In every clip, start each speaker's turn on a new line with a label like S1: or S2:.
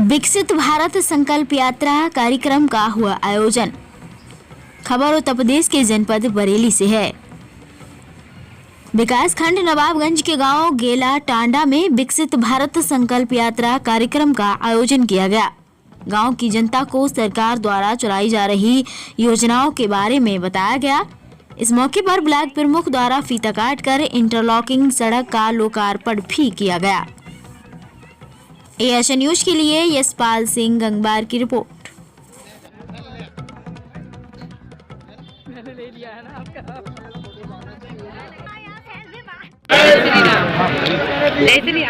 S1: विकसित भारत संकल्प यात्रा कार्यक्रम का हुआ आयोजन। खबर उत्तर प्रदेश के जनपद बरेली से है। विकास खंड नवाबगंज के गांव गेला टांडा में विकसित भारत संकल्प यात्रा कार्यक्रम का आयोजन किया गया। गांव की जनता को सरकार द्वारा चलाई जा रही योजनाओं के बारे में बताया गया। इस मौके पर ब्लॉक प्रमुख द्वारा फीता काटकर इंटरलॉकिंग सड़क का लोकार्पण भी किया गया। एएसएन न्यूज के लिए यशपाल सिंह गंगवार की रिपोर्ट।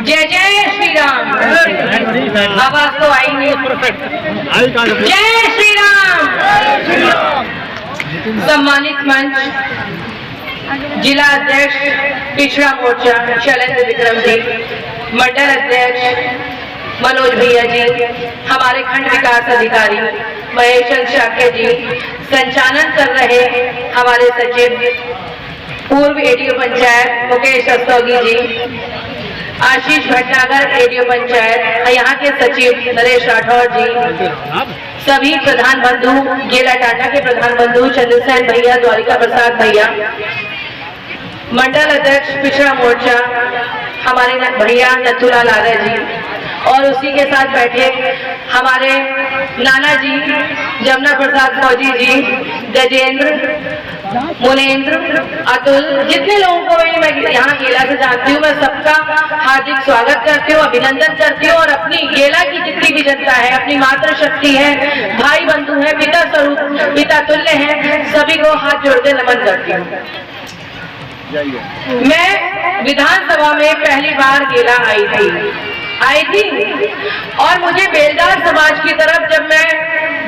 S2: जय जय श्री राम। आवाज तो आई नहीं। जय श्री राम। सम्मानित मंच, जिला अध्यक्ष पिछड़ा मोर्चा शैलेंद्र विक्रम जी, मंडल अध्यक्ष मनोज भैया जी, हमारे खंड विकास अधिकारी महेश शाक्य जी, संचालन कर रहे हमारे सचिव पूर्व एडीओ पंचायत मुकेश अस्तोगी जी, आशीष भटनागर एडीओ पंचायत, यहाँ के सचिव नरेश राठौर जी, सभी प्रधान बंधु, गेला टाटा के प्रधान बंधु चंद्रसेन भैया, द्वारिका प्रसाद भैया, मंडल अध्यक्ष पिछड़ा मोर्चा हमारे भैया नथुलाल आर्य जी, और उसी के साथ बैठे हमारे नाना जी जमुना प्रसाद फौजी जी, गजेंद्र, मुनेन्द्र, अतुल, जितने लोगों को मैं यहाँ गेला से जानती हूँ, मैं सबका हार्दिक स्वागत करती हूँ, अभिनंदन करती हूँ। और अपनी गेला की जितनी भी जनता है, अपनी मातृशक्ति है, भाई बंधु है, पिता स्वरूप, पिता तुल्य है, सभी को हाथ जोड़ते नमन करती हूँ। मैं विधानसभा में पहली बार गेला आई थी और मुझे बेलदार समाज की तरफ जब मैं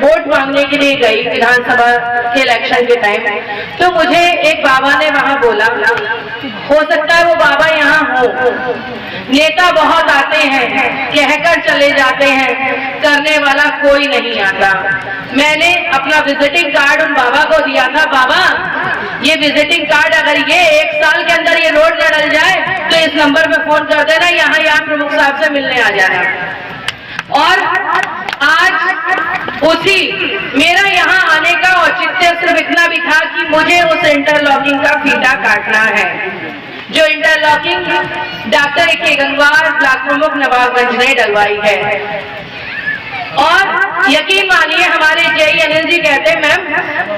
S2: वोट मांगने के लिए गई विधानसभा के इलेक्शन के टाइम, तो मुझे एक बाबा ने वहां बोला, हो सकता है वो बाबा यहाँ हो, नेता बहुत आते हैं, कहकर चले जाते हैं, करने वाला कोई नहीं आता। मैंने अपना विजिटिंग कार्ड उन बाबा को दिया था, बाबा ये विजिटिंग कार्ड अगर ये 1 साल के अंदर ये रोड न डल जाए तो इस नंबर पे फोन कर देना, यहाँ प्रमुख साहब से मिलने आ जाना। और आज उसी मेरा यहाँ आने का औचित्य सिर्फ इतना भी था कि मुझे उस इंटरलॉकिंग का फीता काटना है, जो interlocking doctor A K. Gangwar block प्रमुख नवाबगंज ने डलवाई है। और यकीन मानिए हमारे जय अनिल जी कहते हैं, मैम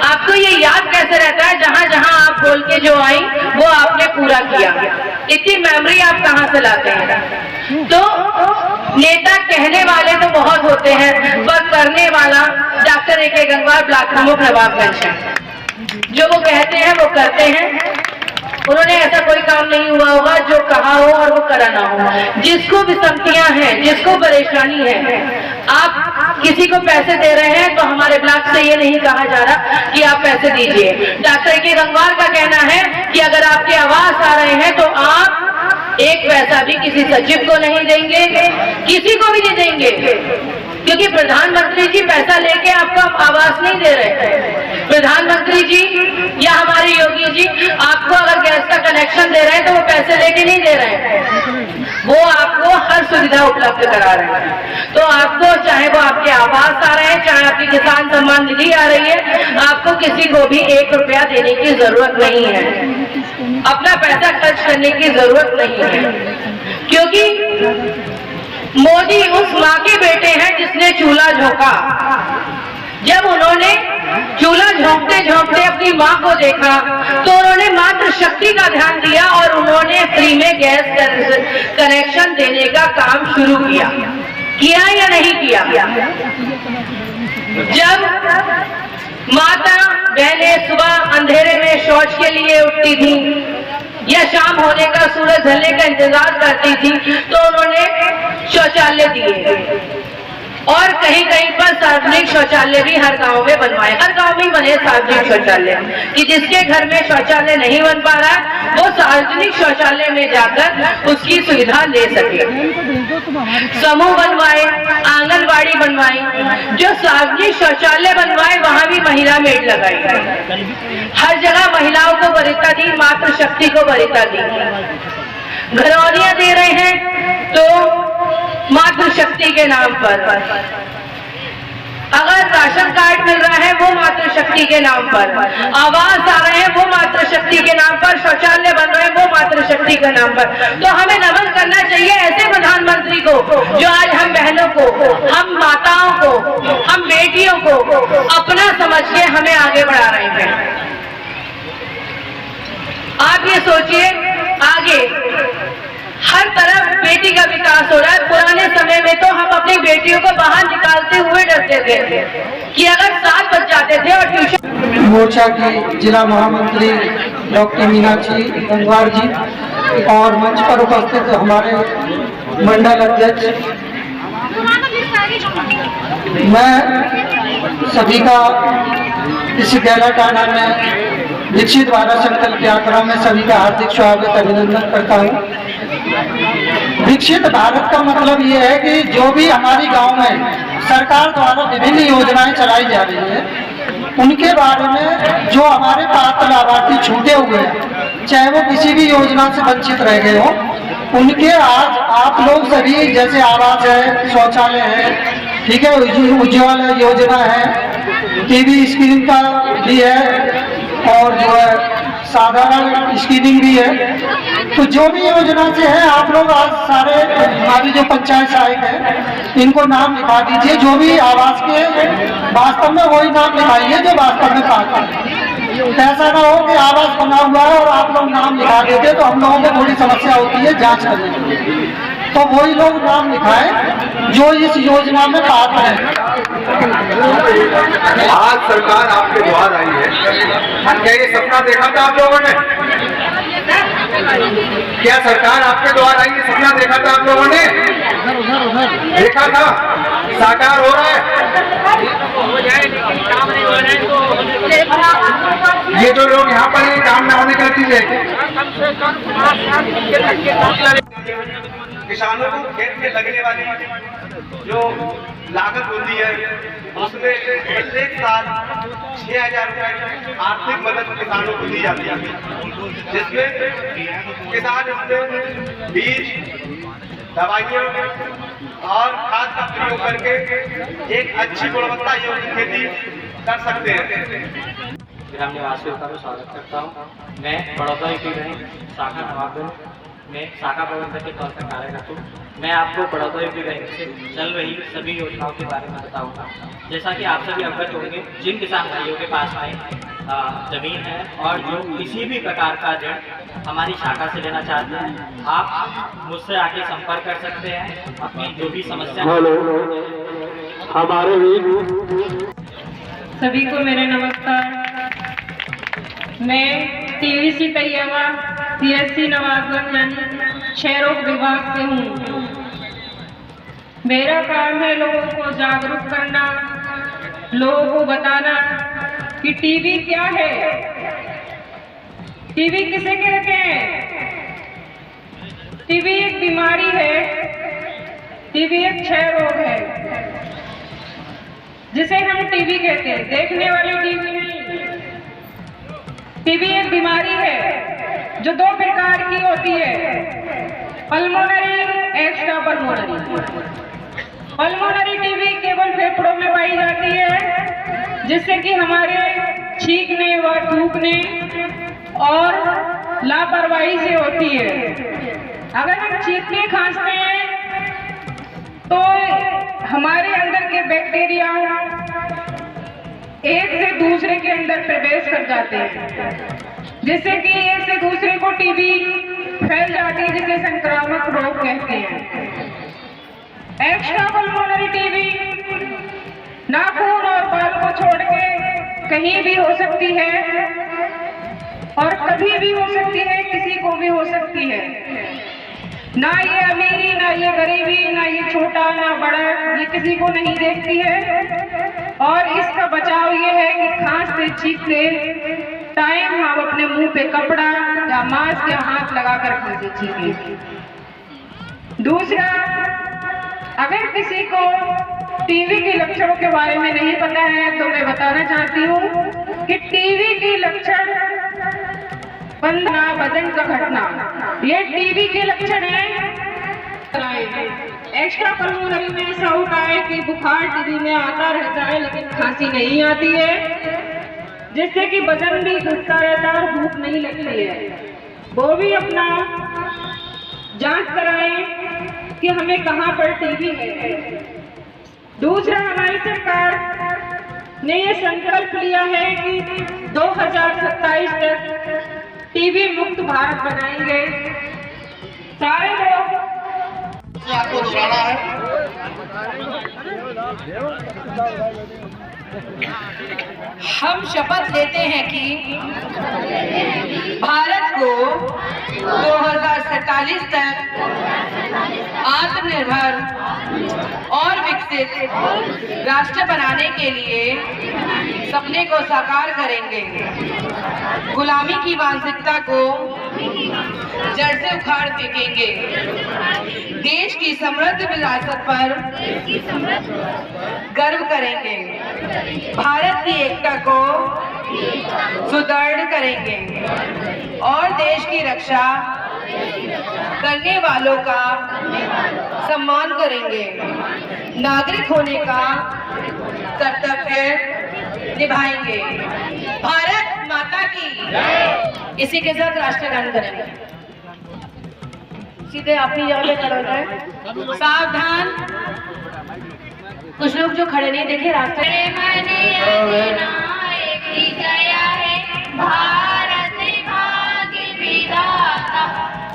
S2: आपको ये याद कैसे रहता है, जहां जहां आप बोल के जो आई वो आपने पूरा किया, इतनी मेमोरी आप कहां से लाते हैं? तो नेता कहने वाले तो बहुत होते हैं, पर करने वाला डॉक्टर ए.के. गंगवार ब्लॉक प्रमुख नवाबगंज है। जो वो कहते हैं वो करते हैं। उन्होंने ऐसा कोई काम नहीं हुआ होगा जो कहा हो और वो करा ना हो। जिसको विषमतियां हैं, जिसको परेशानी है, आप किसी को पैसे दे रहे हैं तो हमारे ब्लॉक से ये नहीं कहा जा रहा कि आप पैसे दीजिए। Doctor A K. गंगवार का कहना है कि अगर आपके आवास आ रहे हैं तो आप एक पैसा भी किसी सचिव को नहीं देंगे, किसी को भी नहीं देंगे, क्योंकि प्रधानमंत्री जी पैसा लेके आपको आवास नहीं दे रहे। प्रधानमंत्री जी या हमारे योगी जी आपको अगर गैस का कनेक्शन दे रहे हैं तो वो पैसे लेके नहीं दे रहे हैं, वो आपको हर सुविधा उपलब्ध करा रहे हैं। तो आपको चाहे वो आपके आवास आ रहे हैं, चाहे आपकी किसान सम्मान निधि आ रही है, आपको किसी को भी 1 रुपया देने की जरूरत नहीं है, अपना पैसा खर्च करने की जरूरत नहीं है, क्योंकि मोदी उस माँ के बेटे हैं जिसने चूल्हा झोंका। जब उन्होंने चूल्हा झोंकते झोंकते अपनी माँ को देखा तो उन्होंने मातृशक्ति का ध्यान दिया और उन्होंने फ्री में गैस कनेक्शन देने का काम शुरू किया या नहीं किया? जब माता बहनें सुबह अंधेरे में शौच के लिए उठती थी या शाम होने का, सूरज ढलने का इंतजार करती थी, तो उन्होंने शौचालय दिए। और कहीं कहीं पर सार्वजनिक शौचालय भी हर गांव में बनवाए, हर गांव में बने सार्वजनिक शौचालय, कि जिसके घर में शौचालय नहीं बन पा रहा वो सार्वजनिक शौचालय में जाकर उसकी सुविधा ले सके। समूह बनवाए, आंगनबाड़ी बनवाई, जो सार्वजनिक शौचालय बनवाए वहां भी महिला मेड लगाई, हर जगह महिलाओं को वरीयता दी, मातृशक्ति को वरीयता दी। घरौनियां दे रहे हैं तो मातृशक्ति के नाम पर, अगर राशन कार्ड मिल रहा है वो मातृशक्ति के नाम पर, आवास आ रहे हैं वो मातृशक्ति के नाम पर, शौचालय बन रहे हैं वो मातृशक्ति के नाम पर। तो हमें नमन करना चाहिए ऐसे प्रधानमंत्री को जो आज हम बहनों को, हम माताओं को, हम बेटियों को अपना समझ के हमें आगे बढ़ा रहे हैं। आप ये सोचिए, आगे हर तरफ बेटी का विकास हो रहा है। पुराने समय में तो हम अपनी बेटियों को बाहर निकालते हुए डरते थे कि अगर 7 बज जाते थे और ट्यूशन।
S3: मोर्चा की जिला महामंत्री डॉक्टर मीनाक्षी गंगवार जी और मंच पर उपस्थित हमारे मंडल अध्यक्ष, मैं सभी का इस गैला टांडा में विकसित भारत संकल्प यात्रा में सभी का हार्दिक स्वागत अभिनंदन करता हूँ। विकसित भारत का मतलब ये है कि जो भी हमारी गांव में सरकार द्वारा विभिन्न योजनाएं चलाई जा रही है उनके बारे में जो हमारे पात्र लाभार्थी छूटे हुए हैं, चाहे वो किसी भी योजना से वंचित रह गए हो, उनके आज आप लोग सभी, जैसे आवास है, शौचालय है, ठीक है, उज्ज्वल योजना है, टीवी स्क्रीन का भी है और जो है साधारण स्क्रीनिंग भी है। तो जो भी योजना से है आप लोग आज सारे हमारी जो पंचायत सहायक है इनको नाम लिखा दीजिए। जो भी आवास के वास्तव में वही नाम लिखाइए जो वास्तव में पात्र है। ऐसा ना हो कि आवास बना हुआ है और आप लोग नाम लिखा देते तो हम लोगों को थोड़ी समस्या होती है जांच करने की। तो वही लोग नाम लिखाएं जो इस योजना में पात्र है।
S4: आज सरकार आपके द्वार आई है, क्या ये सपना देखा था आप लोगों ने? क्या सरकार आपके द्वार आई, ये सपना देखा था आप लोगों ने? देखा था, साकार हो रहा है। ये जो लोग यहाँ पर ये काम न होने का चीज है, किसानों को खेत में लगने वाली जो लागत होती है उसमें प्रत्येक साल 6,000 रुपए आर्थिक मदद किसानों को दी जाती है, जिसमें किसान उसमें बीज, दवाइयाँ और खाद का प्रयोग करके एक अच्छी गुणवत्ता युक्त खेती कर सकते हैं।
S5: ग्राम निवासियों का मैं स्वागत करता हूँ। मैं बड़ौदा की शाखा नवाबगंज में शाखा प्रबंधक के तौर पर कार्यरत हूँ। मैं आपको बड़ौदा यूपी बैंक से चल रही सभी योजनाओं के बारे में बताऊंगा। जैसा कि आप सभी अवगत होंगे, जिन किसान भाइयों के पास में जमीन है और जो किसी भी प्रकार का ऋण हमारी शाखा से लेना चाहते हैं, आप मुझसे आके संपर्क कर सकते हैं। अपनी जो भी समस्या
S4: हमारे
S6: सभी को मेरा नमस्कार। मैं टीवीसी तैयबा CSC नवाबगंज क्षय रोग विभाग से हूँ। मेरा काम है लोगों को जागरूक करना, लोगों को बताना कि टीबी क्या है, टीबी किसे कहते हैं। टीबी एक बीमारी है, टीबी एक क्षय रोग है जिसे हम टीबी कहते हैं, देखने वाली टीबी नहीं। टीबी एक बीमारी है जो 2 प्रकार की होती है, pulmonary, extra pulmonary. Pulmonary TB केवल फेफड़ों में पाई जाती है, जिससे कि हमारे छींकने व थूकने और लापरवाही से होती है। अगर हम छींकते खांसते हैं तो हमारे अंदर के बैक्टीरिया एक से दूसरे के अंदर प्रवेश कर जाते हैं, जिससे कि एक से दूसरे को टीबी फैल जाती है, जिसे संक्रामक रोग कहते हैं। एक्स्ट्रा पल्मोनरी टीबी नाखून और बाल को छोड़ के कहीं भी हो सकती है और कभी भी हो सकती है, किसी को भी हो सकती है। ना ये अमीरी, ना ये गरीबी, ना ये छोटा, ना बड़ा, ये किसी को नहीं देखती है। और इसका बचाव ये है कि खांसते छींकते टाइम हम अपने मुंह पे कपड़ा या मास्क या हाथ लगाकर खांसते छींके। दूसरा, अगर किसी को टीबी के लक्षणों के बारे में नहीं पता है तो मैं बताना चाहती हूँ कि टीबी के लक्षण वजन का घटना, ये टीबी के लक्षण है। एक्स्ट्रा पल्मोनरी में ऐसा होता है कि बुखार टीबी में आता रहता है लेकिन खांसी नहीं आती है, जिससे कि वजन भी घटता रहता है और भूख नहीं लगती है। वो भी अपना जांच कराएं कि हमें कहाँ पर टीबी है। दूसरा, हमारी सरकार ने ये संकल्प लिया है कि 2027 तक टीबी मुक्त भारत बनाएंगे। सारे लोग
S4: आपको दोहराना है।
S2: हम शपथ लेते हैं कि भारत को 2047 तक आत्मनिर्भर और विकसित राष्ट्र बनाने के लिए सपने को साकार करेंगे। गुलामी की मानसिकता को जड़ से उखाड़ फेंकेंगे। देश की समृद्ध विरासत पर गर्व करेंगे। भारत की एकता को सुदृढ़ करेंगे और देश की रक्षा करने वालों का सम्मान करेंगे। नागरिक होने का कर्तव्य निभाएंगे। भारत माता की। इसी के साथ राष्ट्रगान करेंगे। सीधे अपनी जगह पे खड़े हो जाए। सावधान। कुछ लोग जो खड़े नहीं देखे रास्ते
S7: भारत भाग्य विधाता,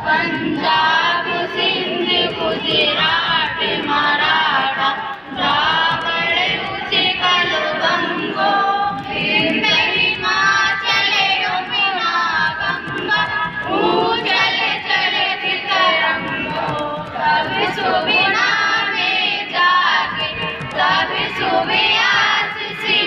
S7: पंजाब सिंध गुजरात मराठा, द्राविड़ उत्कल बंगो, हिंद हिमाचल यमुना गंगा, उजल चलति तरंगो, तब सुबिना में जागे, तब सुबियास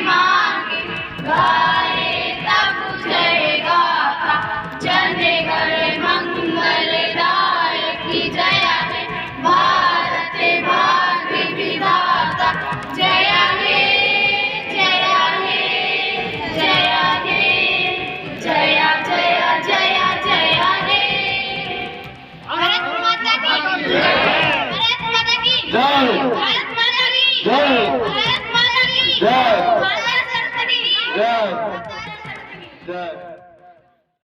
S7: मांगे, गाए तब जय गाथा, जन गण मंगलदायक जय है भारत भाग्य विधाता, जय हे जय हे जय हे जय जय जय जय हे। भारत माता की जय। भारत माता की जय।